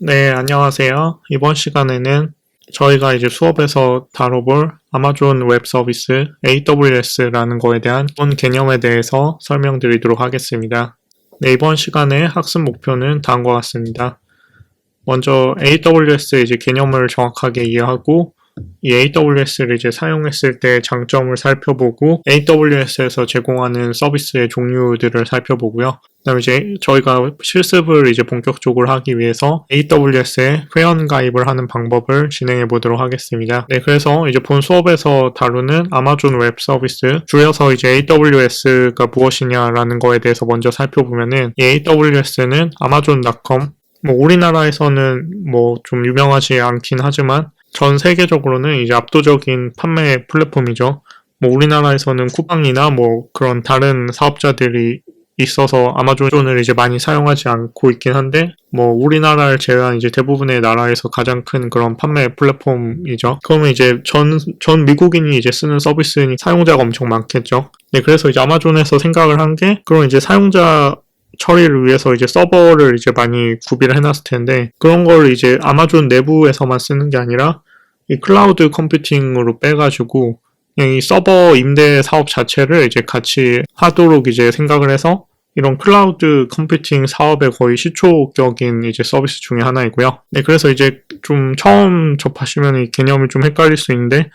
네, 안녕하세요. 이번 시간에는 저희가 이제 수업에서 다뤄볼 아마존 웹 서비스 AWS라는 거에 대한 기본 개념에 대해서 설명드리도록 하겠습니다. 네, 이번 시간의 학습 목표는 다음과 같습니다. 먼저 AWS의 이제 개념을 정확하게 이해하고 이 AWS를 이제 사용했을 때 장점을 살펴보고 AWS에서 제공하는 서비스의 종류들을 살펴보고요. 그다음에 이제 저희가 실습을 이제 본격적으로 하기 위해서 AWS에 회원 가입을 하는 방법을 진행해 보도록 하겠습니다. 네, 그래서 이제 본 수업에서 다루는 아마존 웹 서비스, 줄여서 이제 AWS가 무엇이냐라는 거에 대해서 먼저 살펴보면은 이 AWS는 Amazon.com, 우리나라에서는 좀 유명하지 않긴 하지만 전 세계적으로는 이제 압도적인 판매 플랫폼이죠. 우리나라에서는 쿠팡이나 그런 다른 사업자들이 있어서 아마존을 이제 많이 사용하지 않고 있긴 한데, 우리나라를 제외한 이제 대부분의 나라에서 가장 큰 그런 판매 플랫폼이죠. 그러면 이제 전 미국인이 이제 쓰는 서비스니 사용자가 엄청 많겠죠. 네, 그래서 이제 아마존에서 생각을 한 게, 그럼 이제 사용자 처리를 위해서 이제 서버를 이제 많이 구비를 해놨을 텐데, 그런 걸 이제 아마존 내부에서만 쓰는 게 아니라 이 클라우드 컴퓨팅으로 빼가지고 그냥 이 서버 임대 사업 자체를 이제 같이 하도록 이제 생각을 해서 이런 클라우드 컴퓨팅 사업의 거의 시초격인 이제 서비스 중에 하나이고요. 네, 그래서 이제 좀 처음 접하시면 이 개념이 좀 헷갈릴 수 있는데,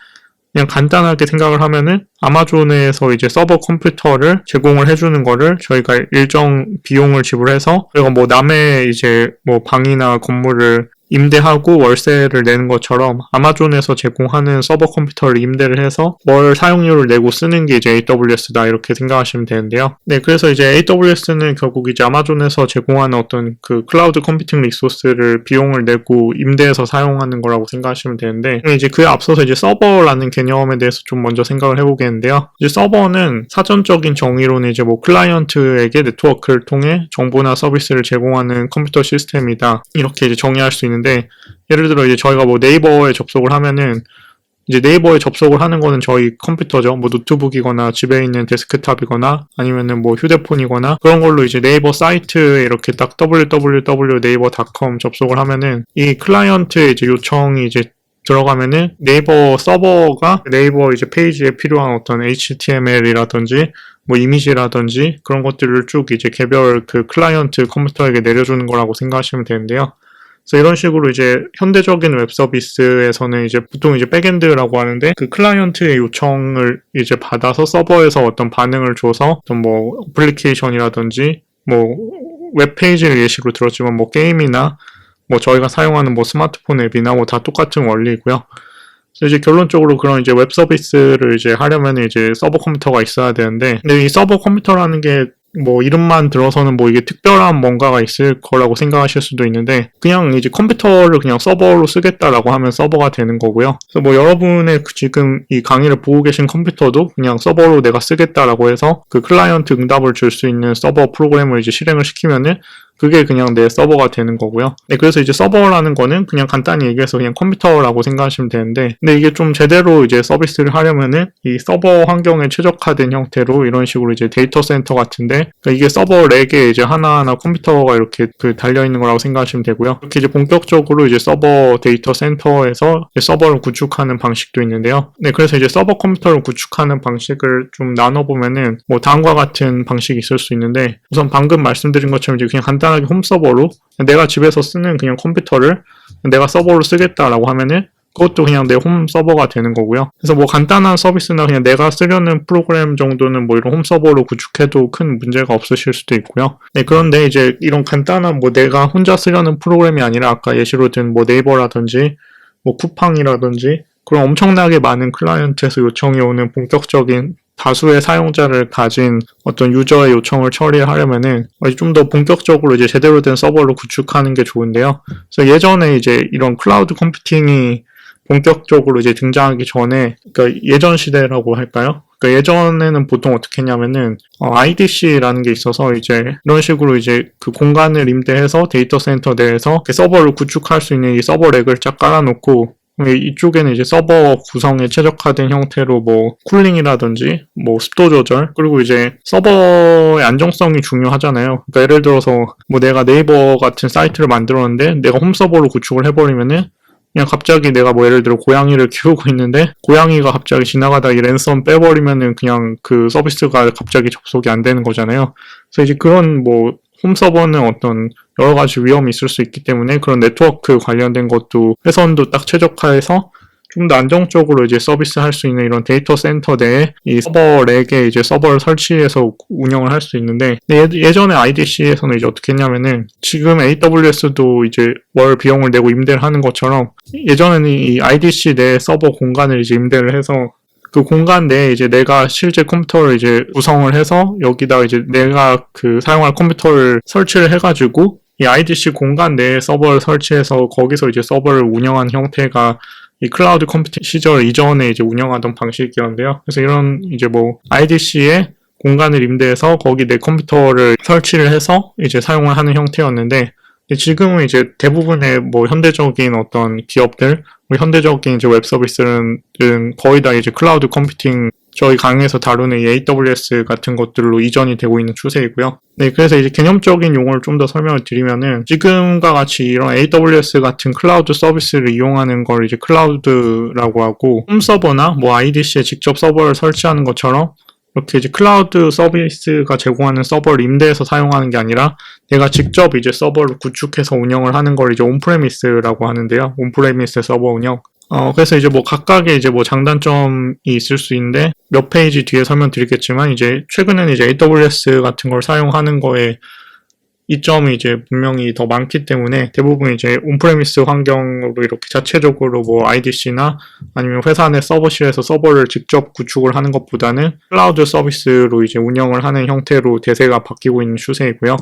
그냥 간단하게 생각을 하면은 아마존에서 이제 서버 컴퓨터를 제공을 해주는 거를 저희가 일정 비용을 지불해서, 그리고 남의 이제 방이나 건물을 임대하고 월세를 내는 것처럼 아마존에서 제공하는 서버 컴퓨터를 임대를 해서 월 사용료를 내고 쓰는 게 이제 AWS다, 이렇게 생각하시면 되는데요. 네, 그래서 이제 AWS는 결국 이제 아마존에서 제공하는 어떤 그 클라우드 컴퓨팅 리소스를 비용을 내고 임대해서 사용하는 거라고 생각하시면 되는데, 이제 그에 앞서서 이제 서버라는 개념에 대해서 좀 먼저 생각을 해보겠는데요. 이제 서버는 사전적인 정의로는 이제 클라이언트에게 네트워크를 통해 정보나 서비스를 제공하는 컴퓨터 시스템이다, 이렇게 이제 정의할 수 있는데, 예를 들어 이제 저희가 네이버에 접속을 하면은 이제 네이버에 접속을 하는 거는 저희 컴퓨터죠. 노트북이거나 집에 있는 데스크탑이거나 아니면은 휴대폰이거나 그런 걸로 이제 네이버 사이트에 이렇게 딱 www.naver.com 접속을 하면은 이 클라이언트의 이제 요청이 이제 들어가면은 네이버 서버가 네이버 이제 페이지에 필요한 어떤 HTML이라든지 이미지라든지 그런 것들을 쭉 이제 개별 그 클라이언트 컴퓨터에게 내려주는 거라고 생각하시면 되는데요. 그래서 이런 식으로 이제 현대적인 웹 서비스에서는 이제 보통 이제 백엔드라고 하는데, 그 클라이언트의 요청을 이제 받아서 서버에서 어떤 반응을 줘서 어떤 어플리케이션이라든지 웹페이지를 예시로 들었지만 게임이나 저희가 사용하는 스마트폰 앱이나 다 똑같은 원리이고요. 그래서 이제 결론적으로 그런 이제 웹 서비스를 이제 하려면 이제 서버 컴퓨터가 있어야 되는데, 근데 이 서버 컴퓨터라는 게 이름만 들어서는 이게 특별한 뭔가가 있을 거라고 생각하실 수도 있는데, 그냥 이제 컴퓨터를 그냥 서버로 쓰겠다라고 하면 서버가 되는 거고요. 그래서 여러분의 지금 이 강의를 보고 계신 컴퓨터도 그냥 서버로 내가 쓰겠다라고 해서 그 클라이언트 응답을 줄 수 있는 서버 프로그램을 이제 실행을 시키면은 그게 그냥 내 서버가 되는 거고요. 네, 그래서 이제 서버라는 거는 그냥 간단히 얘기해서 그냥 컴퓨터라고 생각하시면 되는데, 근데 이게 좀 제대로 이제 서비스를 하려면은 이 서버 환경에 최적화된 형태로 이런 식으로 이제 데이터 센터 같은데, 그러니까 이게 서버 렉에 이제 하나하나 컴퓨터가 이렇게 달려있는 거라고 생각하시면 되고요. 이렇게 이제 본격적으로 이제 서버 데이터 센터에서 서버를 구축하는 방식도 있는데요. 네, 그래서 이제 서버 컴퓨터를 구축하는 방식을 좀 나눠보면은 다음과 같은 방식이 있을 수 있는데, 우선 방금 말씀드린 것처럼 이제 그냥 간단하게 홈서버로 내가 집에서 쓰는 그냥 컴퓨터를 내가 서버로 쓰겠다라고 하면은 그것도 그냥 내 홈서버가 되는 거고요. 그래서 간단한 서비스나 그냥 내가 쓰려는 프로그램 정도는 이런 홈서버로 구축해도 큰 문제가 없으실 수도 있고요. 네, 그런데 이제 이런 간단한 내가 혼자 쓰려는 프로그램이 아니라 아까 예시로 든 네이버라든지 쿠팡이라든지 그런 엄청나게 많은 클라이언트에서 요청이 오는 본격적인 다수의 사용자를 가진 어떤 유저의 요청을 처리하려면은 좀 더 본격적으로 이제 제대로 된 서버를 구축하는 게 좋은데요. 그래서 예전에 이제 이런 클라우드 컴퓨팅이 본격적으로 이제 등장하기 전에, 그러니까 예전 시대라고 할까요? 그러니까 예전에는 보통 어떻게 했냐면은 IDC라는 게 있어서 이제 이런 식으로 이제 그 공간을 임대해서 데이터 센터 내에서 서버를 구축할 수 있는 이 서버 렉을 쫙 깔아놓고, 이쪽에는 이제 서버 구성에 최적화된 형태로 뭐 쿨링이라든지 뭐 습도 조절, 그리고 이제 서버의 안정성이 중요하잖아요. 그러니까 예를 들어서 뭐 내가 네이버 같은 사이트를 만들었는데 내가 홈 서버로 구축을 해버리면은 그냥 갑자기 내가 뭐 예를 들어 고양이를 키우고 있는데 고양이가 갑자기 지나가다 이 랜섬 빼버리면은 그냥 그 서비스가 갑자기 접속이 안 되는 거잖아요. 그래서 이제 그런 뭐 홈 서버는 어떤 여러 가지 위험이 있을 수 있기 때문에 그런 네트워크 관련된 것도 회선도 딱 최적화해서 좀 더 안정적으로 이제 서비스 할 수 있는 이런 데이터 센터 내에 이 서버 렉에 이제 서버를 설치해서 운영을 할 수 있는데, 예전에 IDC에서는 이제 어떻게 했냐면은 지금 AWS도 이제 월 비용을 내고 임대를 하는 것처럼 예전에는 이 IDC 내 서버 공간을 이제 임대를 해서 그 공간 내에 이제 내가 실제 컴퓨터를 이제 구성을 해서 여기다 이제 내가 그 사용할 컴퓨터를 설치를 해가지고 이 IDC 공간 내에 서버를 설치해서 거기서 이제 서버를 운영한 형태가 이 클라우드 컴퓨팅 시절 이전에 이제 운영하던 방식이었는데요. 그래서 이런 이제 뭐 IDC에 공간을 임대해서 거기 내 컴퓨터를 설치를 해서 이제 사용을 하는 형태였는데, 지금은 이제 대부분의 뭐 현대적인 어떤 기업들, 현대적인 이제 웹 서비스는 거의 다 이제 클라우드 컴퓨팅, 저희 강의에서 다루는 이 AWS 같은 것들로 이전이 되고 있는 추세이고요. 네, 그래서 이제 개념적인 용어를 좀 더 설명을 드리면은 지금과 같이 이런 AWS 같은 클라우드 서비스를 이용하는 걸 이제 클라우드라고 하고, 홈 서버나 뭐 IDC에 직접 서버를 설치하는 것처럼 이렇게 이제 클라우드 서비스가 제공하는 서버를 임대해서 사용하는 게 아니라 내가 직접 이제 서버를 구축해서 운영을 하는 걸 이제 온프레미스라고 하는데요. 온프레미스 서버 운영. 그래서 이제 뭐 각각의 이제 뭐 장단점이 있을 수 있는데 몇 페이지 뒤에 설명드리겠지만, 이제 최근에는 이제 AWS 같은 걸 사용하는 거에 이점이 이제 분명히 더 많기 때문에 대부분 이제 온프레미스 환경으로 이렇게 자체적으로 뭐 IDC나 아니면 회사 내 서버실에서 서버를 직접 구축을 하는 것보다는 클라우드 서비스로 이제 운영을 하는 형태로 대세가 바뀌고 있는 추세이고요.